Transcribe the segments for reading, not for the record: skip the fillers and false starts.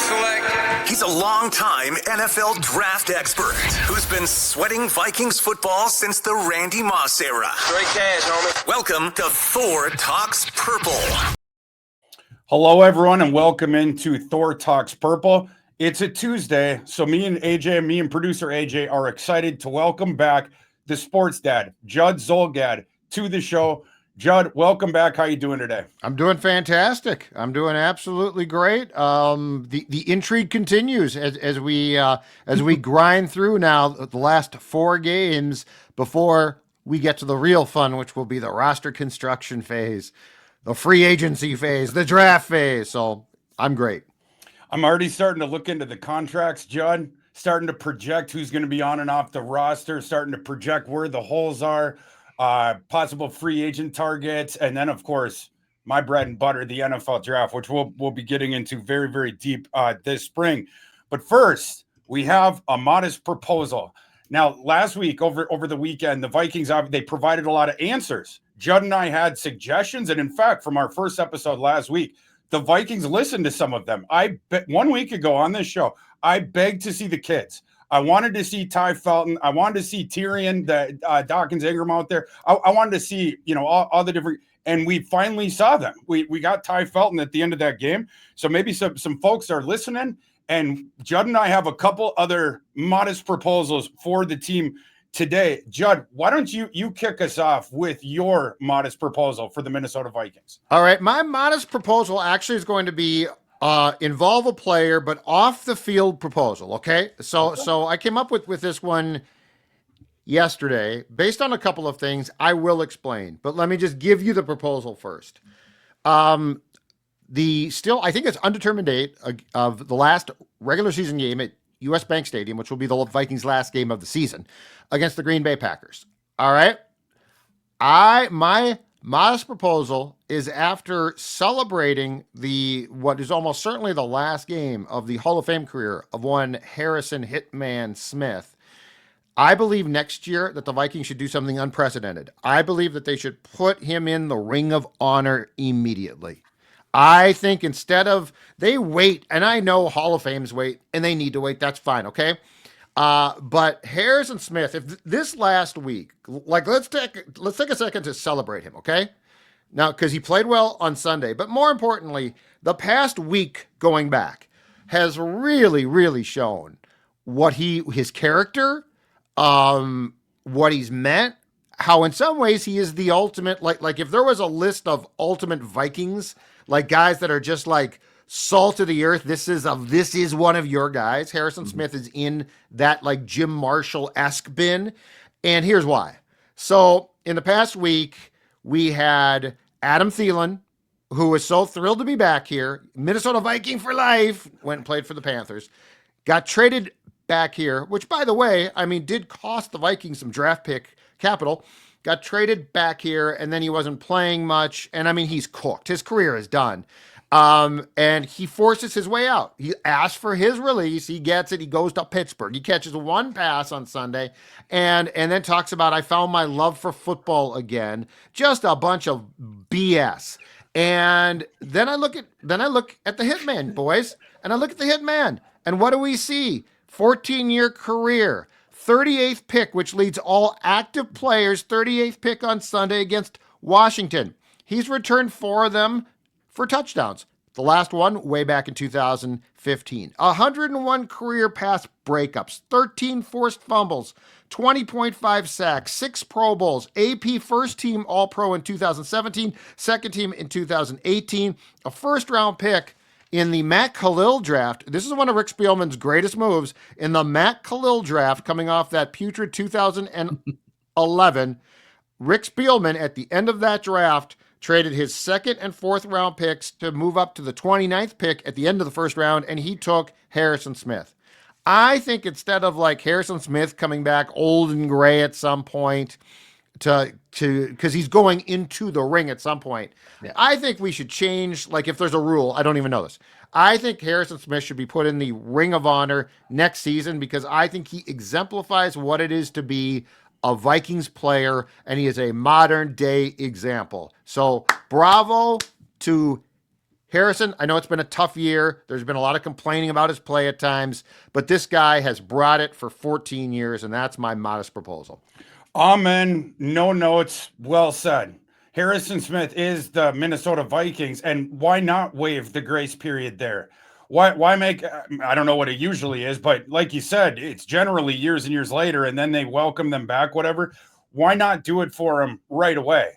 select. He's a longtime NFL draft expert who's been sweating Vikings football since the Randy Moss era. Straight cash, homie. Welcome to Thor Talks Purple. Hello, everyone, and welcome into Thor Talks Purple. It's a Tuesday, so me and producer AJ are excited to welcome back the sports dad, Judd Zolgad, to the show. Judd, welcome back. How you doing today? I'm doing fantastic. I'm doing absolutely great. The intrigue continues as we grind through now the last 4 games before we get to the real fun, which will be the roster construction phase, the free agency phase, the draft phase. So I'm great. I'm already starting to look into the contracts, Judd, starting to project who's going to be on and off the roster, starting to project where the holes are, possible free agent targets, and then, of course, my bread and butter, the NFL draft, which we'll be getting into very, very deep this spring. But first, we have a modest proposal. Now, last week, over the weekend, the Vikings, they provided a lot of answers. Judd and I had suggestions, and in fact, from our first episode last week, the Vikings listened to some of them. 1 week ago on this show, I begged to see the kids. I wanted to see Ty Felton. I wanted to see Thielen, Dawkins Ingram out there. I wanted to see, all the different, and we finally saw them. We got Ty Felton at the end of that game. So maybe some folks are listening, and Judd and I have a couple other modest proposals for the team today. Judd, why don't you kick us off with your modest proposal for the Minnesota Vikings? All right. My modest proposal actually is going to be involve a player, but off the field proposal. Okay. So I came up with this one yesterday based on a couple of things. I will explain, but let me just give you the proposal first. I think it's undetermined date of the last regular season game at US Bank Stadium, which will be the Vikings' last game of the season against the Green Bay Packers. All right. My modest proposal is after celebrating what is almost certainly the last game of the Hall of Fame career of one Harrison Hitman Smith. I believe next year that the Vikings should do something unprecedented. I believe that they should put him in the Ring of Honor immediately. I think instead of they wait, and I know Hall of Fames wait, and they need to wait. That's fine, okay? But Harrison Smith, if this last week, let's take a second to celebrate him, okay? Now, because he played well on Sunday, but more importantly, the past week going back has really, really shown what his character, what he's meant, how in some ways he is the ultimate, like if there was a list of ultimate Vikings, like guys that are just like salt of the earth, this is one of your guys. Harrison Smith is in that like Jim Marshall-esque bin. And here's why. So in the past week, we had Adam Thielen, who was so thrilled to be back here, Minnesota Viking for life, went and played for the Panthers, got traded back here, which by the way, did cost the Vikings some draft pick capital, got traded back here, and then he wasn't playing much. And he's cooked. His career is done. And he forces his way out. He asks for his release. He gets it. He goes to Pittsburgh. He catches one pass on Sunday and then talks about, I found my love for football again. Just a bunch of BS. And then I look at the Hitman, boys, and I look at the Hitman, and what do we see? 14-year career, 38th pick, which leads all active players, 38th pick on Sunday against Washington. He's returned 4 of them for touchdowns. The last one way back in 2015. 101 career pass breakups, 13 forced fumbles, 20.5 sacks, 6 Pro Bowls, AP first team All-Pro in 2017, second team in 2018, a first-round pick in the Matt Khalil draft. This is one of Rick Spielman's greatest moves in the Matt Khalil draft coming off that putrid 2011. Rick Spielman at the end of that draft traded his second and fourth round picks to move up to the 29th pick at the end of the first round, and he took Harrison Smith. I think instead of like Harrison Smith coming back old and gray at some point because he's going into the ring at some point, yeah. I think we should change, like if there's a rule, I don't even know this. I think Harrison Smith should be put in the Ring of Honor next season because I think he exemplifies what it is to be a Vikings player, and he is a modern day example. So bravo to Harrison, I know it's been a tough year. There's been a lot of complaining about his play at times, but this guy has brought it for 14 years, and that's my modest proposal. Amen. No notes. Well said. Harrison Smith is the Minnesota Vikings, and why not waive the grace period there? Why make, I don't know what it usually is, but like you said, it's generally years and years later, and then they welcome them back, whatever. Why not do it for them right away?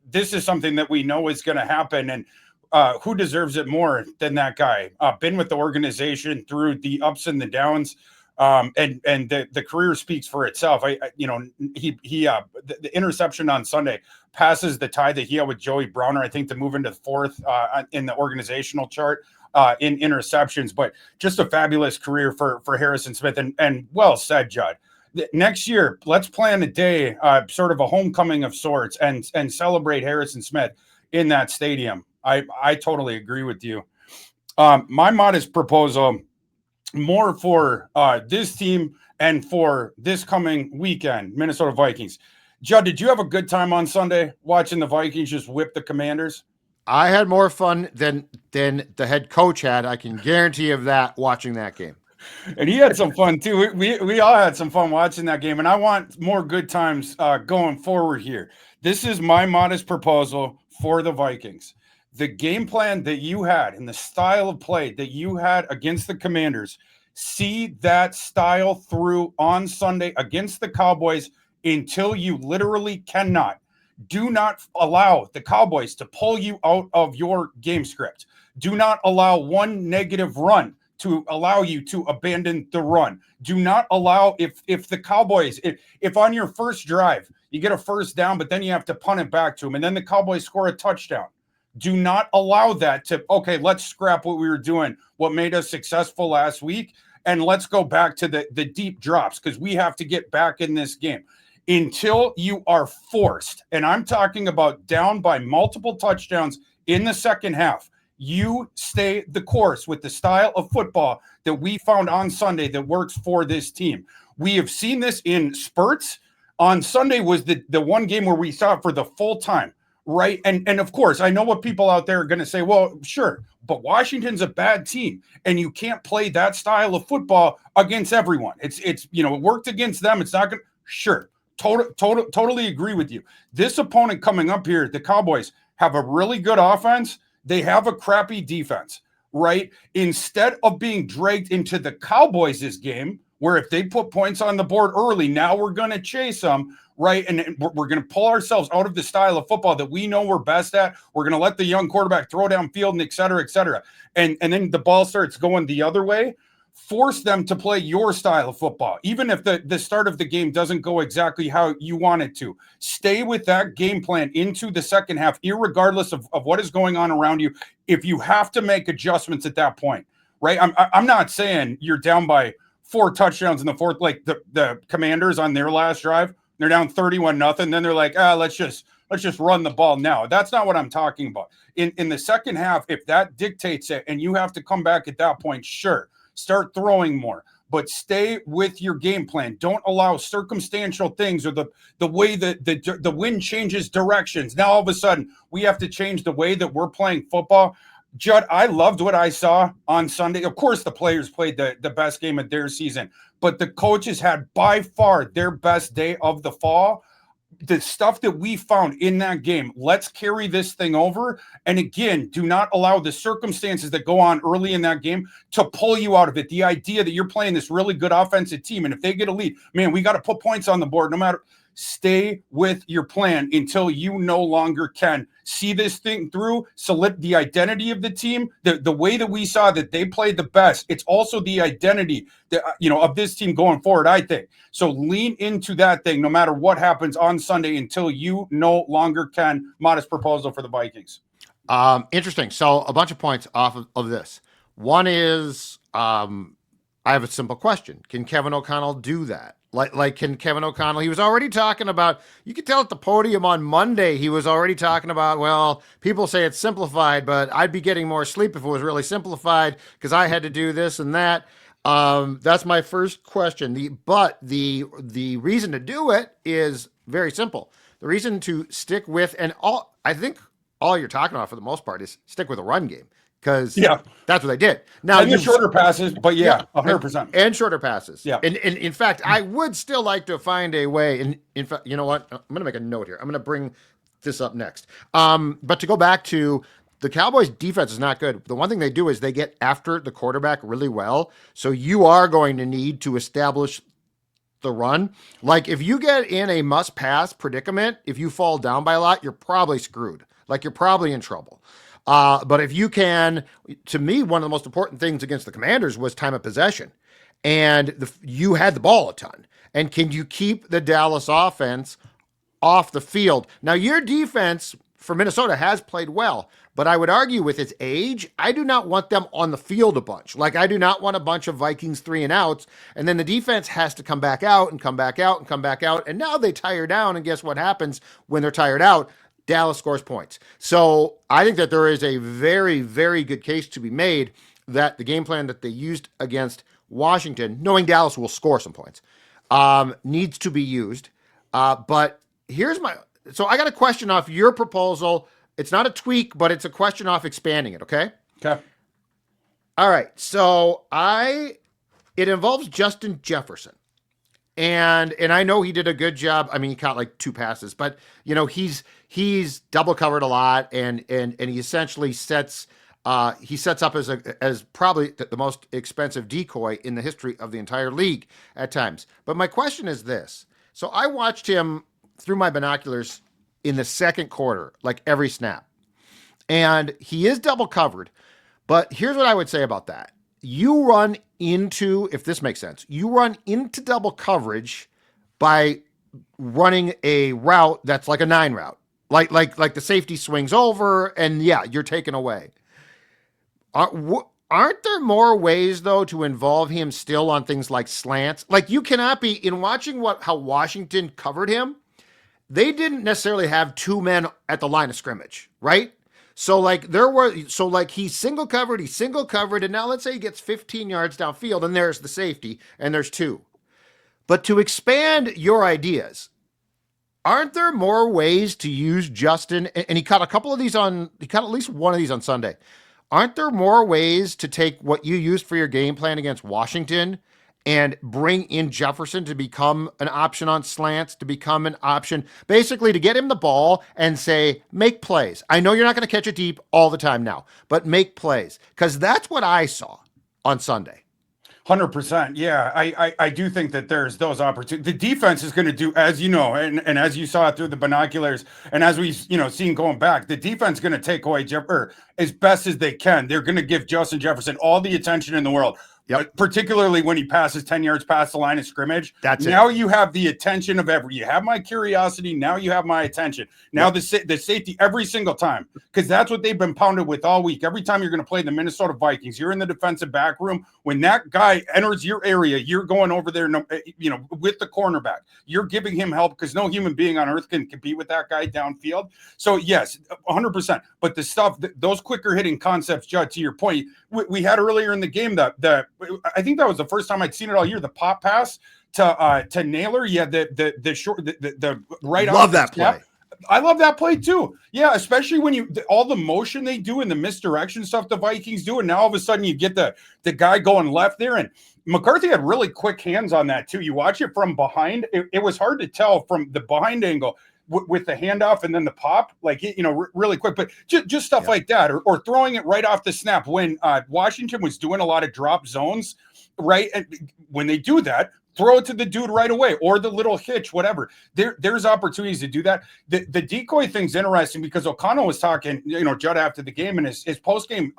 This is something that we know is going to happen, and who deserves it more than that guy? Been with the organization through the ups and the downs, and the career speaks for itself. The interception on Sunday passes the tie that he had with Joey Browner, I think, to move into fourth in the organizational chart in interceptions. But just a fabulous career for Harrison Smith, and well said, Judd. Next year, let's plan a day, sort of a homecoming of sorts, and celebrate Harrison Smith in that stadium. I totally agree with you. My modest proposal, more for this team and for this coming weekend, Minnesota Vikings. Judd, did you have a good time on Sunday watching the Vikings just whip the Commanders? I had more fun than the head coach had. I can guarantee of that watching that game. And he had some fun too. We all had some fun watching that game, and I want more good times going forward here. This is my modest proposal for the Vikings. The game plan that you had and the style of play that you had against the Commanders, see that style through on Sunday against the Cowboys until you literally cannot. Do not allow the Cowboys to pull you out of your game script. Do not allow one negative run to allow you to abandon the run. Do not allow, if the Cowboys, if on your first drive you get a first down, but then you have to punt it back to them, and then the Cowboys score a touchdown. Do not allow that to, okay, let's scrap what we were doing, what made us successful last week, and let's go back to the deep drops, because we have to get back in this game. Until you are forced, and I'm talking about down by multiple touchdowns in the second half, you stay the course with the style of football that we found on Sunday that works for this team. We have seen this in spurts. On Sunday was the one game where we saw it for the full time, right? And of course, I know what people out there are going to say, well, sure, but Washington's a bad team, and you can't play that style of football against everyone. It's it worked against them. It's not going to, sure, totally agree with you. This opponent coming up here, the Cowboys, have a really good offense. They have a crappy defense, right? Instead of being dragged into the Cowboys' game, where if they put points on the board early, now we're going to chase them, right? And we're going to pull ourselves out of the style of football that we know we're best at. We're going to let the young quarterback throw downfield and et cetera, et cetera. And then the ball starts going the other way. Force them to play your style of football, even if the start of the game doesn't go exactly how you want it to. Stay with that game plan into the second half, irregardless of what is going on around you. If you have to make adjustments at that point, right? I'm not saying you're down by 4 touchdowns in the fourth, like the Commanders on their last drive. They're down 31-0. Then they're like, let's just run the ball now. That's not what I'm talking about. In the second half, if that dictates it and you have to come back at that point, sure. Start throwing more, but stay with your game plan. Don't allow circumstantial things or the way that the wind changes directions. Now, all of a sudden, we have to change the way that we're playing football. Judd, I loved what I saw on Sunday. Of course, the players played the best game of their season, but the coaches had by far their best day of the fall. The stuff that we found in that game, let's carry this thing over. And again, do not allow the circumstances that go on early in that game to pull you out of it. The idea that you're playing this really good offensive team, and if they get a lead, man, we got to put points on the board no matter. Stay with your plan until you no longer can. See this thing through, solid the identity of the team, the way that we saw that they played the best. It's also the identity that of this team going forward, I think. So lean into that thing no matter what happens on Sunday until you no longer can. Modest proposal for the Vikings. Interesting. So a bunch of points off of this. One is I have a simple question. Can Kevin O'Connell do that? Like can Kevin O'Connell, he was already talking about, you could tell at the podium on Monday, he was already talking about, well, people say it's simplified, but I'd be getting more sleep if it was really simplified because I had to do this and that. That's my first question. The reason to do it is very simple. The reason to stick with, and I think all you're talking about for the most part is stick with a run game because Yeah. that's what they did. Now And the shorter passes, but yeah, 100%. and shorter passes. Yeah. And in fact, I would still like to find a way. And in fact, you know what? I'm going to make a note here. I'm going to bring this up next. But to go back to the Cowboys' defense is not good. The one thing they do is they get after the quarterback really well. So you are going to need to establish the run. Like if you get in a must pass predicament, if you fall down by a lot, you're probably screwed. Like you're probably in trouble. But if you can, to me, one of the most important things against the Commanders was time of possession. And you had the ball a ton. And can you keep the Dallas offense off the field? Now, your defense for Minnesota has played well, but I would argue with its age, I do not want them on the field a bunch. Like I do not want a bunch of Vikings 3-and-outs, and then the defense has to come back out and come back out and come back out, and now they tire down, and guess what happens when they're tired out? Dallas scores points. So I think that there is a very, very good case to be made that the game plan that they used against Washington, knowing Dallas will score some points, needs to be used. But here's so I got a question off your proposal. It's not a tweak, but it's a question off expanding it, okay? Okay. All right. So it involves Justin Jefferson. And I know he did a good job. I mean, he caught like 2 passes, but you know, he's double covered a lot and he essentially sets up as probably the most expensive decoy in the history of the entire league at times. But my question is this. So I watched him through my binoculars in the second quarter, like every snap. And he is double covered. But here's what I would say about that. You run into, if this makes sense, you run into double coverage by running a route that's like a 9 route. Like the safety swings over and yeah, you're taken away. Aren't there more ways, though, to involve him still on things like slants? Like you cannot be, in watching how Washington covered him, they didn't necessarily have 2 men at the line of scrimmage, right? So he's single covered, and now let's say he gets 15 yards downfield, and there's the safety, and there's 2. But to expand your ideas, aren't there more ways to use Justin? And he caught at least one of these on Sunday. Aren't there more ways to take what you used for your game plan against Washington and bring in Jefferson to become an option on slants, to become an option, basically to get him the ball and say, make plays. I know you're not going to catch it deep all the time now, but make plays. Because that's what I saw on Sunday. 100%. Yeah, I do think that there's those opportunities. The defense is going to do, as you know, and as you saw through the binoculars, and as we've seen going back, the defense is going to take away as best as they can. They're going to give Justin Jefferson all the attention in the world. Yep. Particularly when he passes 10 yards past the line of scrimmage. Now you have the attention of you have my curiosity. Now you have my attention. Now the safety every single time, because that's what they've been pounded with all week. Every time you're going to play the Minnesota Vikings, you're in the defensive back room. When that guy enters your area, you're going over there, with the cornerback. You're giving him help because no human being on earth can compete with that guy downfield. So yes, 100%. But the stuff, those quicker hitting concepts, Judd, to your point, we had earlier in the game that I think that was the first time I'd seen it all year. The pop pass to Naylor, the short, the right. Love that play. I love that play too. Yeah, especially when all the motion they do and the misdirection stuff the Vikings do, and now all of a sudden you get the guy going left there, and McCarthy had really quick hands on that too. You watch it from behind; it was hard to tell from the behind angle. With the handoff and then the pop, really quick, but just stuff like that, or throwing it right off the snap when Washington was doing a lot of drop zones, right? And when they do that, throw it to the dude right away, or the little hitch, whatever. There's opportunities to do that. The decoy thing's interesting because O'Connell was talking, Judd after the game and his post game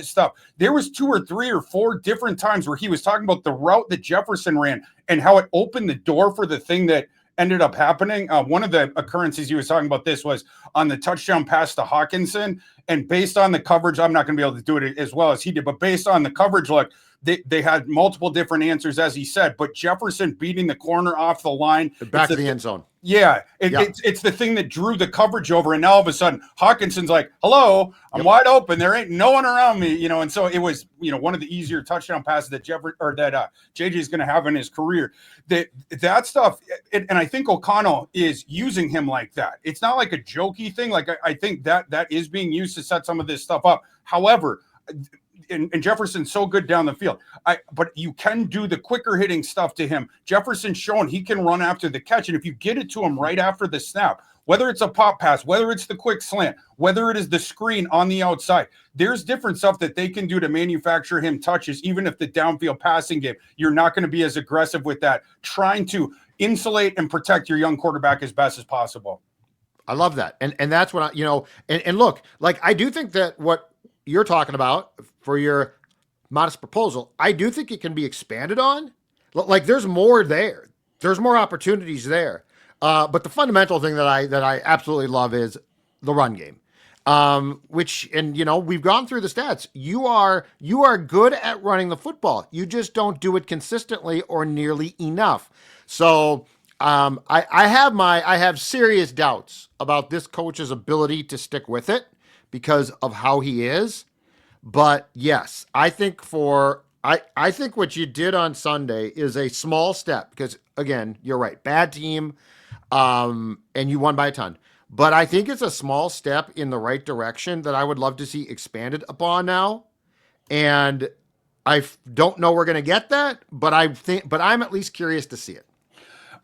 stuff. There was 2 or 3 or 4 different times where he was talking about the route that Jefferson ran and how it opened the door for the thing that ended up happening. One of the occurrences he was talking about this was on the touchdown pass to Hawkinson, And based on the coverage, I'm not going to be able to do it as well as he did, but based on the coverage look, they had multiple different answers, as he said, but Jefferson beating the corner off the line. Back to the end zone. Yeah, it's the thing that drew the coverage over, and now all of a sudden Hawkinson's like, "Hello, I'm wide open. There ain't no one around me," And so it was, one of the easier touchdown passes that JJ is going to have in his career. That stuff, and I think O'Connell is using him like that. It's not like a jokey thing. Like I think that is being used to set some of this stuff up. However, and Jefferson's so good down the field. But you can do the quicker hitting stuff to him. Jefferson's shown he can run after the catch. And if you get it to him right after the snap, whether it's a pop pass, whether it's the quick slant, whether it is the screen on the outside, there's different stuff that they can do to manufacture him touches, even if the downfield passing game, you're not going to be as aggressive with that, trying to insulate and protect your young quarterback as best as possible. I love that. And that's what and look, like, I do think that what you're talking about for your modest proposal, I do think it can be expanded on. Like, there's more there. There's more opportunities there. But the fundamental thing that I absolutely love is the run game. Which, we've gone through the stats. You are good at running the football. You just don't do it consistently or nearly enough. So I have serious doubts about this coach's ability to stick with it because of how he is. But yes, I think I think what you did on Sunday is a small step because, again, you're right, bad team, and you won by a ton. But I think it's a small step in the right direction that I would love to see expanded upon now. And I don't know we're going to get that, but I'm at least curious to see it.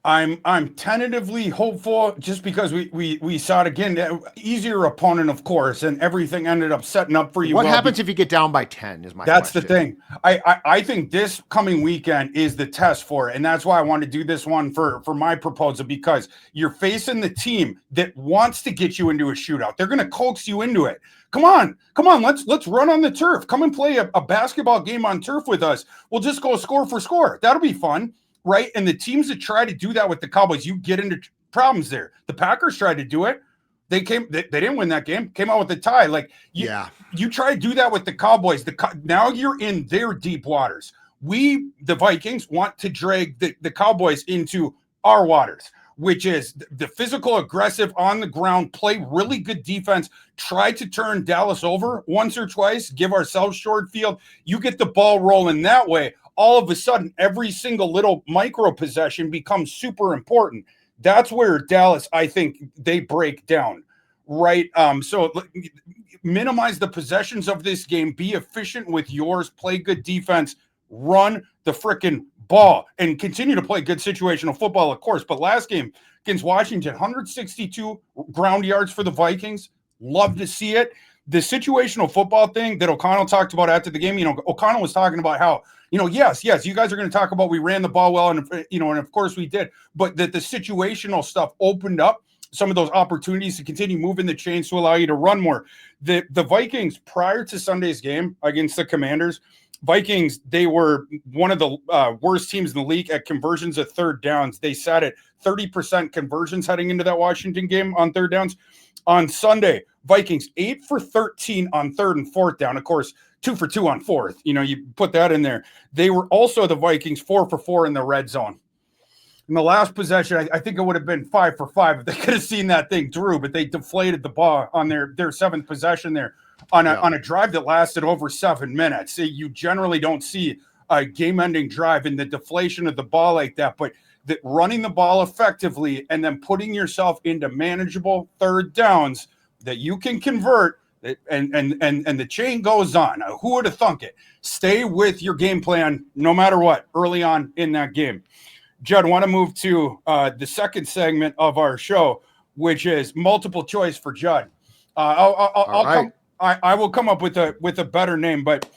I'm tentatively hopeful just because we saw it again. Easier opponent, of course, and everything ended up setting up for you. What happens if you get down by 10 is my question. That's the thing. I think this coming weekend is the test for it, and that's why I want to do this one for my proposal, because you're facing the team that wants to get you into a shootout. They're going to coax you into it. Come on, let's run on the turf. Come and play a basketball game on turf with us. We'll just go score for score. That'll be fun. Right. And the teams that try to do that with the Cowboys, you get into problems there. The Packers tried to do it. They didn't win that game, came out with a tie. Like, you try to do that with the Cowboys. Now you're in their deep waters. We, the Vikings, want to drag the Cowboys into our waters, which is the physical, aggressive, on the ground, play really good defense, try to turn Dallas over once or twice, give ourselves short field. You get the ball rolling that way. All of a sudden, every single little micro possession becomes super important. That's where Dallas, I think, they break down, right? So minimize the possessions of this game, be efficient with yours, play good defense, run the frickin' ball, and continue to play good situational football, of course. But last game against Washington, 162 ground yards for the Vikings. Love to see it. The situational football thing that O'Connell talked about after the game, O'Connell was talking about how, yes, you guys are going to talk about we ran the ball well, and and of course we did, but that the situational stuff opened up some of those opportunities to continue moving the chains to allow you to run more. The Vikings, prior to Sunday's game against the Commanders, Vikings, they were one of the worst teams in the league at conversions of third downs. They sat at 30% conversions heading into that Washington game on third downs. On Sunday, Vikings 8 for 13 on third and fourth down. Of course, 2 for 2 on fourth. You put that in there. They were also, the Vikings, 4 for 4 in the red zone. In the last possession, I think it would have been 5 for 5 if they could have seen that thing through, but they deflated the ball on their seventh possession there on a drive that lasted over 7 minutes. You generally don't see a game-ending drive in the deflation of the ball like that, but that running the ball effectively and then putting yourself into manageable third downs that you can convert, and the chain goes on. Now, who would have thunk it? Stay with your game plan no matter what early on in that game. Judd, I want to move to the second segment of our show, which is multiple choice for Judd. I will come up with a better name, but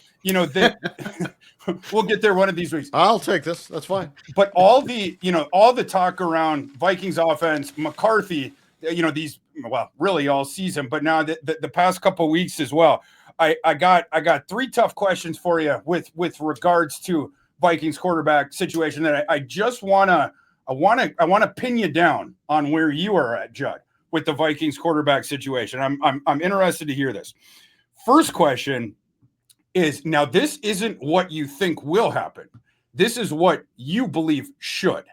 we'll get there one of these weeks. I'll take this. That's fine. But all the talk around Vikings offense, McCarthy, really all season, but now the past couple of weeks as well. I got 3 tough questions for you with regards to Vikings quarterback situation that I just want to pin you down on where you are at, Judd. with the Vikings quarterback situation. I'm interested to hear this. First question is, now this isn't what you think will happen. This is what you believe should.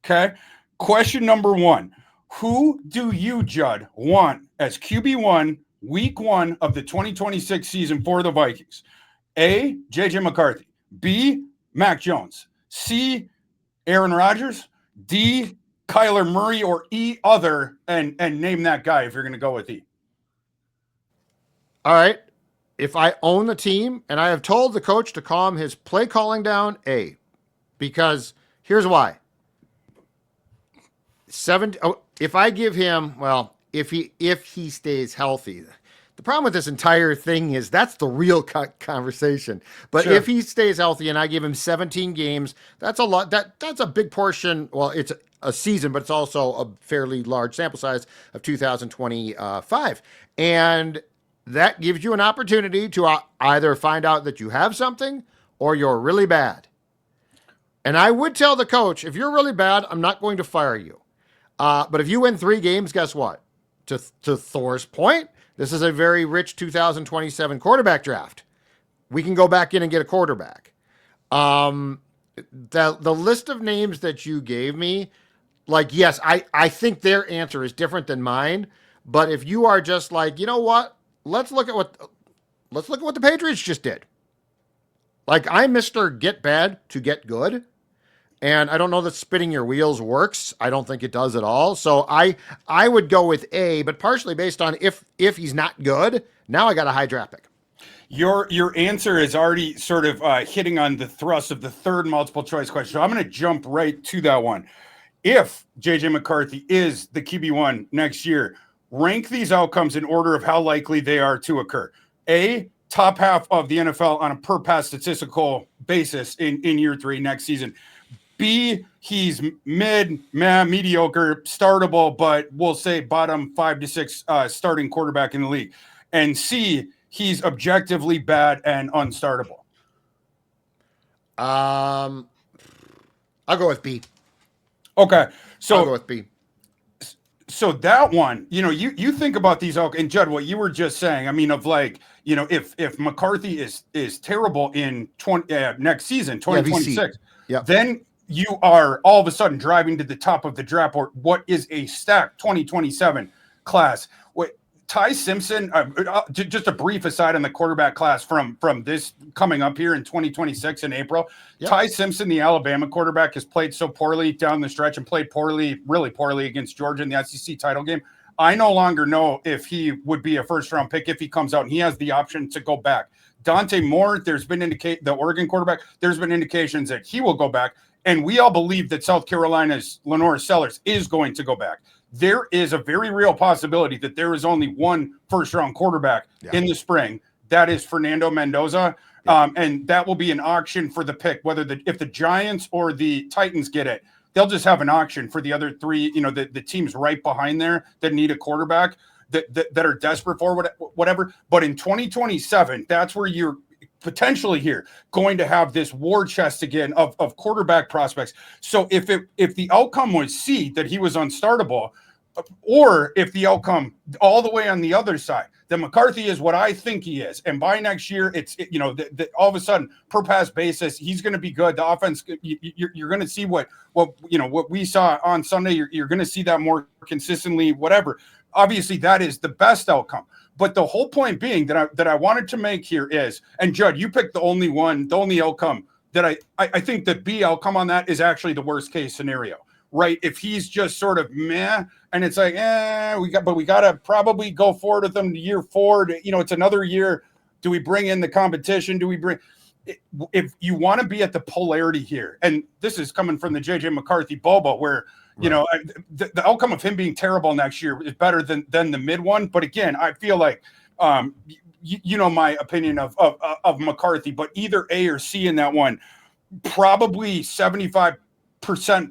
Okay. Question number one. Who do you, Judd, want as QB1 week 1 of the 2026 season for the Vikings? A, JJ McCarthy. B, Mac Jones. C, Aaron Rodgers. D, Kyler Murray, or E, other, and name that guy if you're going to go with E. All right. If I own the team and I have told the coach to calm his play calling down, A, because here's why. If I give him, well, if he stays healthy, the problem with this entire thing is that's the real conversation. But sure. If he stays healthy and I give him 17 games, that's a lot. That's a big portion. Well, it's a season, but it's also a fairly large sample size of 2025. And that gives you an opportunity to either find out that you have something or you're really bad. And I would tell the coach, if you're really bad, I'm not going to fire you. But if you win 3 games, guess what? To Thor's point, this is a very rich 2027 quarterback draft. We can go back in and get a quarterback. The list of names that you gave me, like, yes, I think their answer is different than mine. But if you are just like, you know what? Let's look at what the Patriots just did. Like, I'm Mr. Get Bad to Get Good. And I don't know that spinning your wheels works. I don't think it does at all. So I would go with A, but partially based on if he's not good, now I got a high draft pick. Your answer is already sort of hitting on the thrust of the third multiple choice question. So I'm going to jump right to that one. If JJ McCarthy is the QB1 next year, rank these outcomes in order of how likely they are to occur. A, top half of the NFL on a per pass statistical basis in year 3 next season. B, he's mediocre, startable, but we'll say bottom 5 to 6 starting quarterback in the league. And C, he's objectively bad and unstartable. I'll go with B. Okay. So I'll go with B. So that one, you think about these, and Judd, what you were just saying, I mean, of like, if McCarthy is terrible in next season, 2026, then you are all of a sudden driving to the top of the draft board. What is a stacked 2027 class? Ty Simpson, just a brief aside on the quarterback class from this coming up here in 2026 in April. Yep. Ty Simpson, the Alabama quarterback, has played so poorly down the stretch and played poorly, really poorly against Georgia in the SEC title game. I no longer know if he would be a first-round pick if he comes out, and he has the option to go back. Dante Moore, there's been the Oregon quarterback, there's been indications that he will go back, and we all believe that South Carolina's Lenore Sellers is going to go back. There is a very real possibility that there is only one first-round quarterback in the spring. That is Fernando Mendoza, and that will be an auction for the pick. If the Giants or the Titans get it, they'll just have an auction for the other 3. The teams right behind there that need a quarterback that are desperate for whatever. But in 2027, that's where you're potentially here going to have this war chest again of quarterback prospects. So if the outcome was C, that he was unstartable, or if the outcome all the way on the other side, then McCarthy is what I think he is, and by next year all of a sudden per pass basis he's going to be good. The offense, you're going to see what we saw on Sunday. You're going to see that more consistently. Whatever. Obviously, that is the best outcome. But the whole point being that I wanted to make here is, and Judd, you picked the only outcome that I think the B outcome on that is actually the worst case scenario, right? If he's just sort of meh, and it's like, we got to probably go forward with them to year 4. It's another year. Do we bring in the competition? If you want to be at the polarity here, and this is coming from the JJ McCarthy Bobo, where the outcome of him being terrible next year is better than the mid one. But again, I feel like, my opinion of McCarthy, but either A or C in that one, probably 75%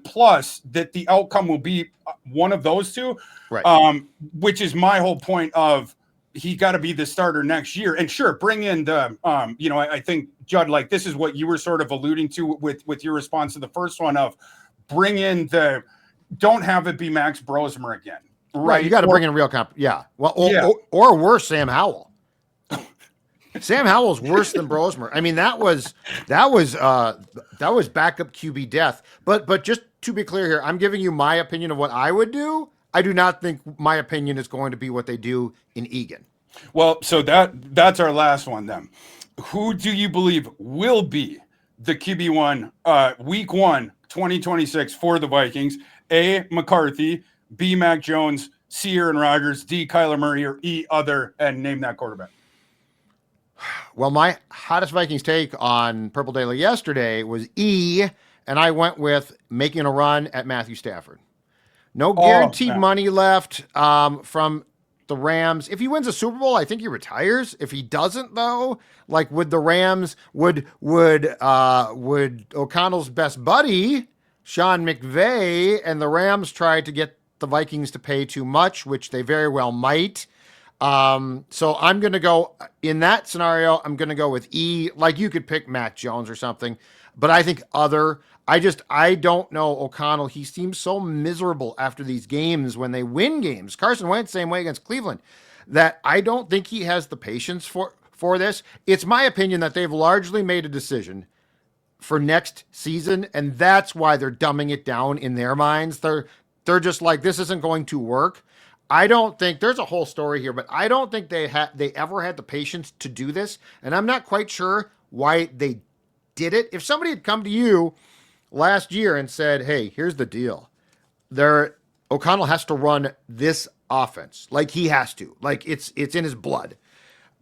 plus that the outcome will be one of those two, right? Which is my whole point of he got to be the starter next year. And sure, bring in the, I think, Judd, like this is what you were sort of alluding to with your response to the first one of bring in don't have it be Max Brosmer again. Right. You got to bring in real Yeah. Well, or worse, Sam Howell. Sam Howell's worse than Brosmer. I mean, that was backup QB death. But just to be clear here, I'm giving you my opinion of what I would do. I do not think my opinion is going to be what they do in Egan. Well, so that's our last one then. Who do you believe will be the QB1 week 1, 2026 for the Vikings? A, McCarthy, B, Mac Jones, C, Aaron Rodgers, D, Kyler Murray, or E, other, and name that quarterback. Well, my hottest Vikings take on Purple Daily yesterday was E, and I went with making a run at Matthew Stafford. No guaranteed money left from the Rams. If he wins a Super Bowl, I think he retires. If he doesn't, though, like would the Rams, would O'Connell's best buddy, Sean McVay, and the Rams try to get the Vikings to pay too much, which they very well might. So I'm going to go in that scenario. I'm going to go with E. Like you could pick Matt Jones or something, but I think other. I don't know O'Connell. He seems so miserable after these games when they win games. Carson Wentz, same way against Cleveland, that I don't think he has the patience for this. It's my opinion that they've largely made a decision for next season, and that's why they're dumbing it down in their minds. They're just like, this isn't going to work. I don't think there's a whole story here, but I don't think they ever had the patience to do this, and I'm not quite sure why they did it. If somebody had come to you last year and said, hey, here's the deal. O'Connell has to run this offense. Like he has to. Like it's in his blood.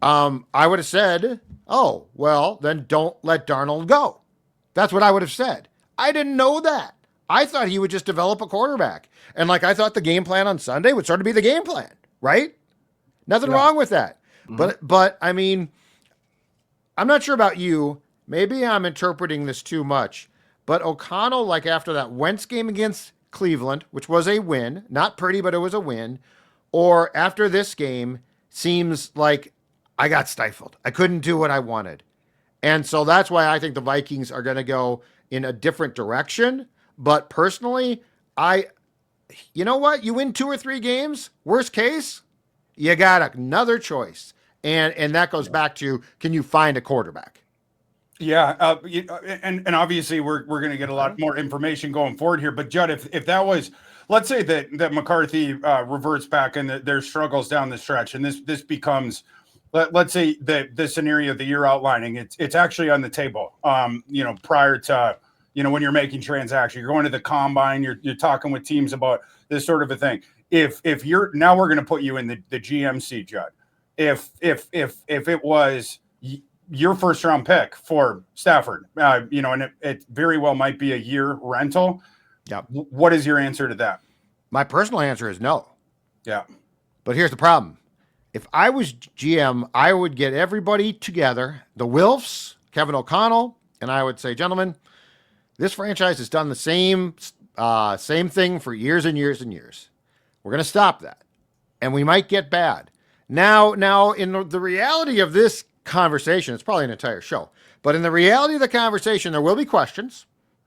I would have said, oh, well, then don't let Darnold go. That's what I would have said. I didn't know that. I thought he would just develop a quarterback. And like I thought the game plan on Sunday would sort of be the game plan, right? Nothing wrong with that. Mm-hmm. But I mean, I'm not sure about you. Maybe I'm interpreting this too much. But O'Connell, like after that Wentz game against Cleveland, which was a win, not pretty, but it was a win, or after this game, seems like I got stifled. I couldn't do what I wanted. And so that's why I think the Vikings are going to go in a different direction. But personally, you know what? You win 2 or 3 games, worst case, you got another choice. And that goes back to, can you find a quarterback? Yeah, and obviously we're going to get a lot more information going forward here. But Judd, if that was, let's say that McCarthy reverts back and there's struggles down the stretch, and this becomes, let's say the scenario that you're outlining, it's actually on the table. Prior to when you're making transactions, you're going to the combine, you're talking with teams about this sort of a thing. If you're now, we're going to put you in the GMC, Judd. If it was your first round pick for Stafford, and it very well might be a year rental. Yeah. What is your answer to that? My personal answer is no. Yeah. But here's the problem. If I was GM, I would get everybody together, the Wilfs, Kevin O'Connell, and I would say, gentlemen, this franchise has done the same thing for years and years and years. We're going to stop that. And we might get bad. Now in the reality of this conversation, it's probably an entire show, but in the reality of the conversation, there will be questions.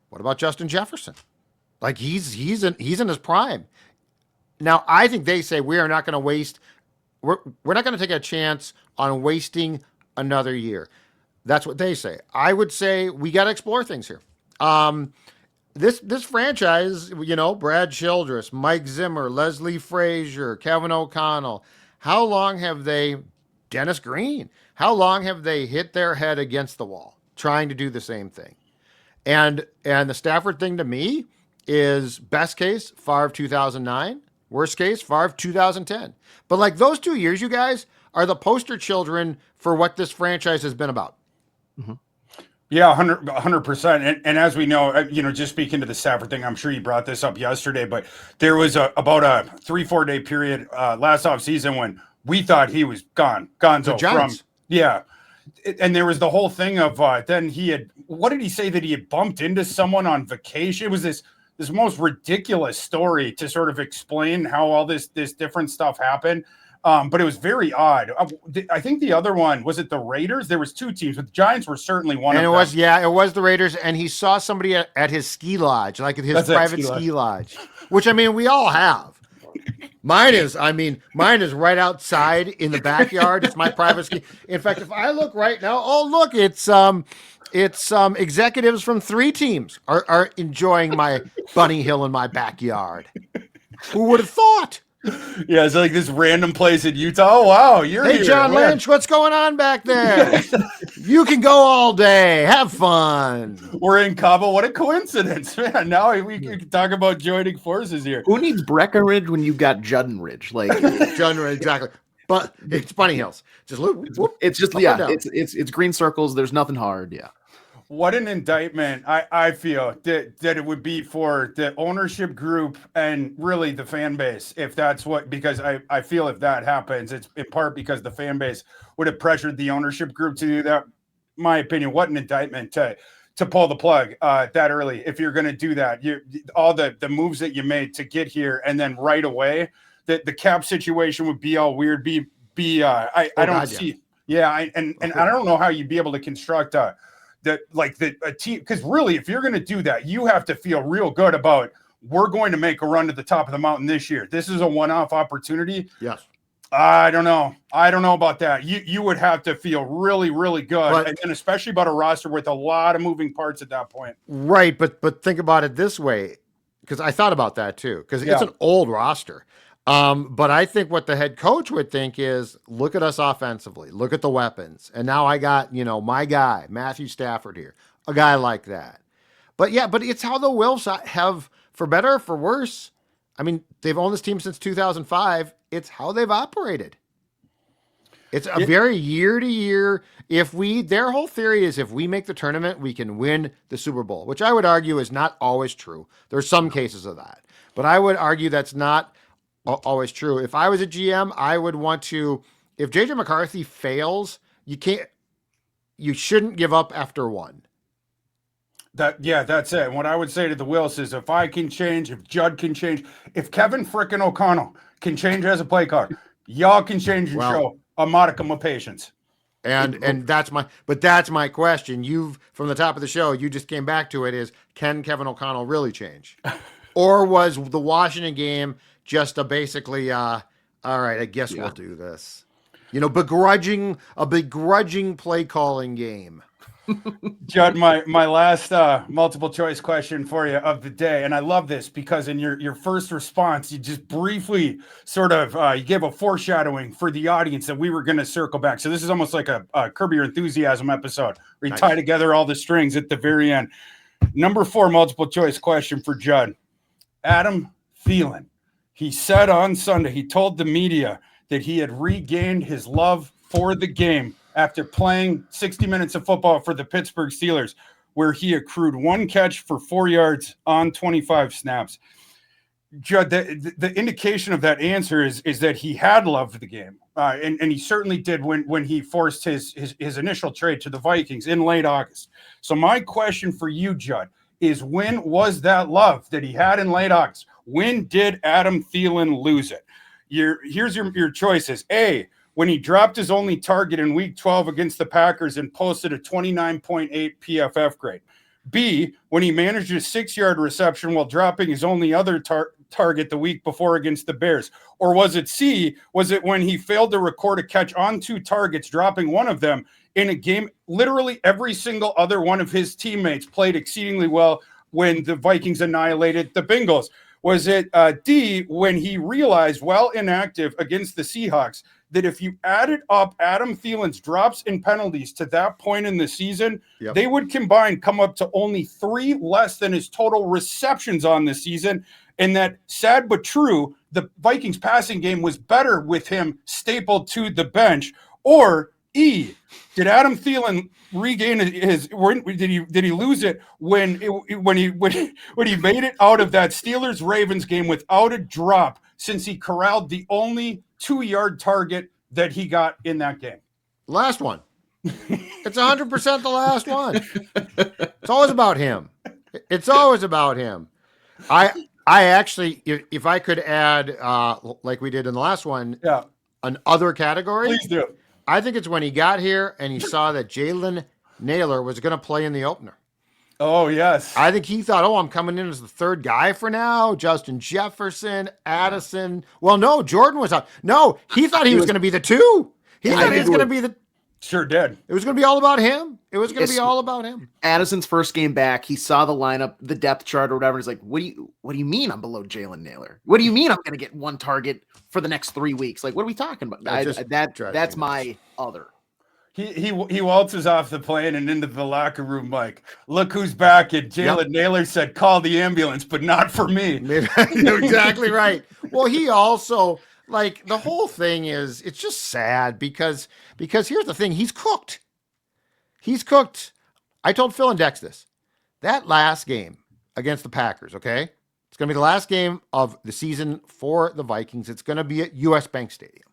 What about Justin Jefferson? Like he's in his prime. Now, I think they say we're not going to take a chance on wasting another year. That's what they say. I would say we got to explore things here. This franchise, Brad Childress, Mike Zimmer, Leslie Frazier, Kevin O'Connell, how long have they, Dennis Green, how long have they hit their head against the wall trying to do the same thing? And the Stafford thing to me is best case, Favre 2009, worst case, Favre 2010. But like those 2 years, you guys are the poster children for what this franchise has been about. Mm-hmm. Yeah, 100%. And as we know, just speaking to the Stafford thing, I'm sure you brought this up yesterday, but there was about a 3-4 day period last offseason when we thought he was gonzo from. Yeah. And there was the whole thing of then what did he say, that he had bumped into someone on vacation? It was this most ridiculous story to sort of explain how all this different stuff happened. But it was very odd. I think the other one, was it the Raiders? There was 2 teams, but the Giants were certainly one of them. It was the Raiders, and he saw somebody at his ski lodge, like at his private ski lodge, which, I mean, we all have. Mine is right outside in the backyard. It's my private ski. In fact, if I look right now, oh look, it's executives from 3 teams are enjoying my bunny hill in my backyard. Who would have thought? Yeah, it's like this random place in Utah. Oh wow, you're Hey, here. John Man. Lynch, what's going on back there? You can go all day. Have fun. We're in Cabo. What a coincidence, man. Now we can talk about joining forces here. Who needs Breckenridge when you've got Juddenridge? Like John, exactly. But it's Bunny Hills. Just look. it's just it's green circles. There's nothing hard. Yeah. What an indictment I feel that it would be for the ownership group and really the fan base, if that's what, because I feel if that happens, it's in part because the fan base would have pressured the ownership group to do that. My opinion, what an indictment to pull the plug that early. If you're going to do that, all the moves that you made to get here and then right away, the cap situation would be all weird. I don't see. Yeah. I don't know how you'd be able to construct a team, because really, if you're going to do that, you have to feel real good about, we're going to make a run to the top of the mountain this year. This is a one-off opportunity. Yes. I don't know about that. You would have to feel really, really good, and especially about a roster with a lot of moving parts at that point. Right, but think about it this way, because I thought about that too, because it's an old roster. But I think what the head coach would think is, look at us offensively, look at the weapons. And now I got, my guy, Matthew Stafford here, a guy like that. But it's how the Wilfs have, for better or for worse, I mean, they've owned this team since 2005. It's how they've operated. It's a very year to year. Their whole theory is if we make the tournament, we can win the Super Bowl, which I would argue is not always true. There's some cases of that, but I would argue that's not always true. If I was a GM, I would want to, if JJ McCarthy fails, you shouldn't give up after one. That's it. And what I would say to the Wills is, if I can change, if Judd can change, if Kevin frickin' O'Connell can change as a play caller, y'all can change and show a modicum of patience. And that's my question. From the top of the show, you just came back to it, is, can Kevin O'Connell really change? Or was the Washington game just a basically, all right, I guess we'll do this. Begrudging play calling game. Judd, my last multiple choice question for you of the day, and I love this because in your first response, you just briefly sort of you gave a foreshadowing for the audience that we were going to circle back. So this is almost like a Curb Your Enthusiasm episode where you tie together all the strings at the very end. Number 4 multiple choice question for Judd. Adam Thielen. He said on Sunday, he told the media that he had regained his love for the game after playing 60 minutes of football for the Pittsburgh Steelers, where he accrued 1 catch for 4 yards on 25 snaps. Judd, the indication of that answer is that he had loved the game, and he certainly did when he forced his initial trade to the Vikings in late August. So my question for you, Judd, is, when was that love that he had in late August? When did Adam Thielen lose it? Here's your choices. A, when he dropped his only target in Week 12 against the Packers and posted a 29.8 PFF grade. B, when he managed a 6-yard reception while dropping his only other target the week before against the Bears. Or was it C, was it when he failed to record a catch on 2 targets, dropping one of them in a game literally every single other one of his teammates played exceedingly well when the Vikings annihilated the Bengals? Was it D, when he realized, while inactive against the Seahawks, that if you added up Adam Thielen's drops and penalties to that point in the season, they would combine come up to only 3 less than his total receptions on the season? And that, sad but true, the Vikings passing game was better with him stapled to the bench? Or E, did Adam Thielen regain his? Did he lose it when he made it out of that Steelers-Ravens game without a drop, since he corralled the only 2-yard target that he got in that game? Last one. It's 100% the last one. It's always about him. It's always about him. I actually, if I could add, like we did in the last one, an other category. Please do. I think it's when he got here and he saw that Jalen Naylor was going to play in the opener. Oh, yes. I think he thought, I'm coming in as the third guy for now. Justin Jefferson, Addison. Well, no, Jordan was out. No, he thought he was going to be the two. He thought he was going to be the. Sure did. It was going to be all about him. It was going to be all about him. Addison's first game back, he saw the lineup, the depth chart or whatever. He's like, what do you mean I'm below Jalen Naylor? What do you mean I'm going to get one target for the next 3 weeks? Like, what are we talking about? That's my other. He waltzes off the plane and into the locker room like, look who's back. And Jalen Naylor said, call the ambulance, but not for me. You're exactly right. Well, he also, like, the whole thing is, it's just sad because here's the thing. He's cooked. I told Phil and Dex this. That last game against the Packers, okay? It's going to be the last game of the season for the Vikings. It's going to be at US Bank Stadium.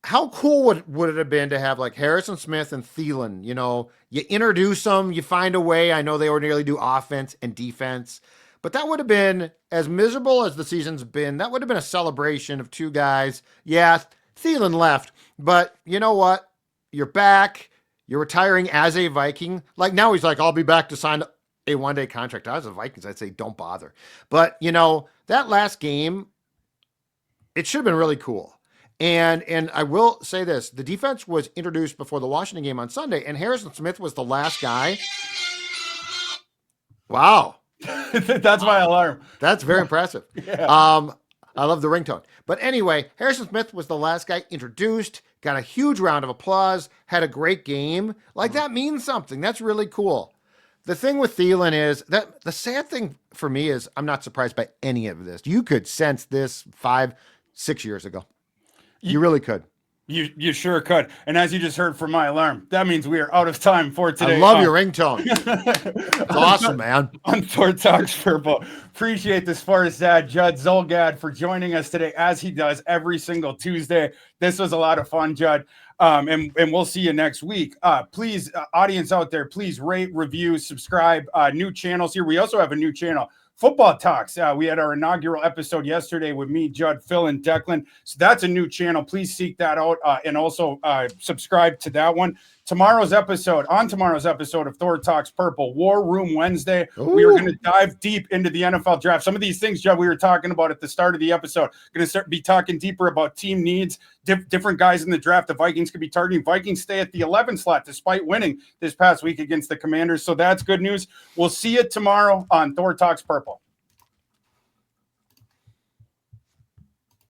How cool would it have been to have like Harrison Smith and Thielen? You know, you introduce them, you find a way. I know they ordinarily do offense and defense, but that would have been, as miserable as the season's been, that would have been a celebration of two guys. Yeah, Thielen left, but you know what? You're back. You're retiring as a Viking. Like now he's like, I'll be back to sign a one-day contract. I was a Vikings, I'd say don't bother. But, you know, that last game, it should have been really cool. And I will say this, the defense was introduced before the Washington game on Sunday, and Harrison Smith was the last guy. Wow. That's my alarm. That's very impressive. Yeah. I love the ringtone. But anyway, Harrison Smith was the last guy introduced, got a huge round of applause, had a great game. Like, that means something. That's really cool. The thing with Thielen is that the sad thing for me is I'm not surprised by any of this. You could sense this 5-6 years ago. You really could. You sure could. And as you just heard from my alarm, that means we are out of time for today. I love your ringtone. It's awesome, man. On Thor Talks Purple. Appreciate the Sports Dad, Judd Zolgad, for joining us today, as he does every single Tuesday. This was a lot of fun, Judd. And we'll see you next week. Please, audience out there, please rate, review, subscribe. New channels here. We also have a new channel, Football Talks. We had our inaugural episode yesterday with me, Judd, Phil, and Declan. So that's a new channel. Please seek that out and also subscribe to that one. Tomorrow's episode of Thor Talks Purple, War Room Wednesday. Ooh. We are going to dive deep into the NFL draft. Some of these things, Judd, we were talking about at the start of the episode. Going to be talking deeper about team needs, different guys in the draft the Vikings could be targeting. Vikings stay at the 11 slot despite winning this past week against the Commanders. So that's good news. We'll see you tomorrow on Thor Talks Purple.